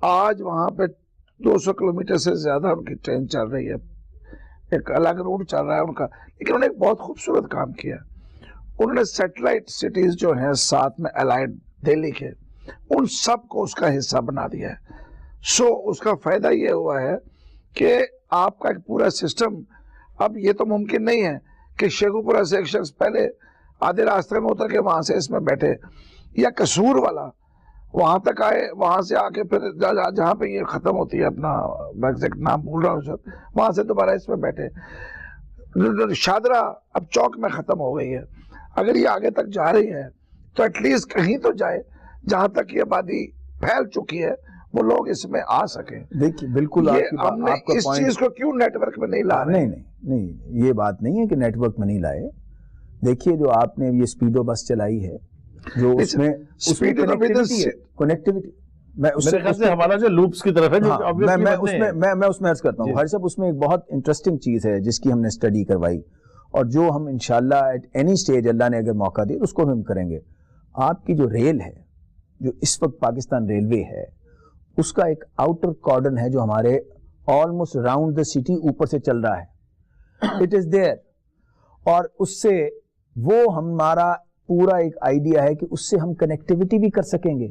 آج وہاں پہ 200 کلومیٹر سے زیادہ ان کی ٹرین چل رہی ہے، ایک الگ روٹ چل رہا ہے ان کا، لیکن انہوں نے ایک بہت خوبصورت کام کیا. انہوں نے سیٹلائٹ سٹیز جو ہیں ساتھ میں الائڈ دہلی کے، ان سب کو اس کا حصہ بنا دیا ہے. سو اس کا فائدہ یہ ہوا ہے کہ آپ کا ایک پورا سسٹم، اب یہ تو ممکن نہیں ہے کہ شیخو پورہ سے ایک شخص پہلے آدھے راستے میں اتر کے وہاں سے اس میں بیٹھے، یا قصور والا وہاں تک آئے، وہاں سے آ کے پھر جہاں پہ یہ ختم ہوتی ہے اپنا میں ایگزیکٹ نام بھول رہا ہوں سر، وہاں سے دوبارہ اس میں بیٹھے. شادرہ اب چوک میں ختم ہو گئی ہے. اگر یہ آگے تک جا رہی ہے تو ایٹ لیسٹ کہیں تو جائے جہاں تک یہ آبادی پھیل چکی ہے وہ لوگ اس میں آ سکیں. دیکھیے بالکل ہم نے اس چیز کو کیوں نیٹ ورک میں نہیں لا رہے؟ نہیں یہ بات نہیں ہے کہ نیٹ ورک میں نہیں لائے. دیکھیے جو آپ نے یہ اسپیڈو بس چلائی ہے، جو اس میں کنیکٹیوٹی، میں ہمارا جو لوپس کی طرف ہے، میں اس میں عرض کرتا ہوں. ہر صاحب اس میں ایک بہت انٹرسٹنگ چیز ہے جس کی ہم نے اسٹڈی کروائی، اور جو ہم انشاءاللہ ایٹ اینی سٹیج اللہ نے اگر موقع دیا اس کو ہم کریں گے. آپ کی جو ریل ہے، جو اس وقت پاکستان ریلوے ہے، اس کا ایک آؤٹر کارڈن ہے جو ہمارے آلموسٹ راؤنڈ دا سٹی اوپر سے چل رہا ہے. اٹ از دیئر، اور اس سے وہ ہمارا پورا ایک آئیڈیا ہے کہ اس سے ہم کنیکٹیوٹی بھی کر سکیں گے،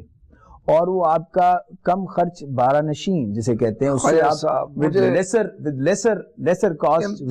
اور وہ آپ کا کم خرچ بارہ نشین جسے کہتے ہیں، اس سے آپ with lesser cost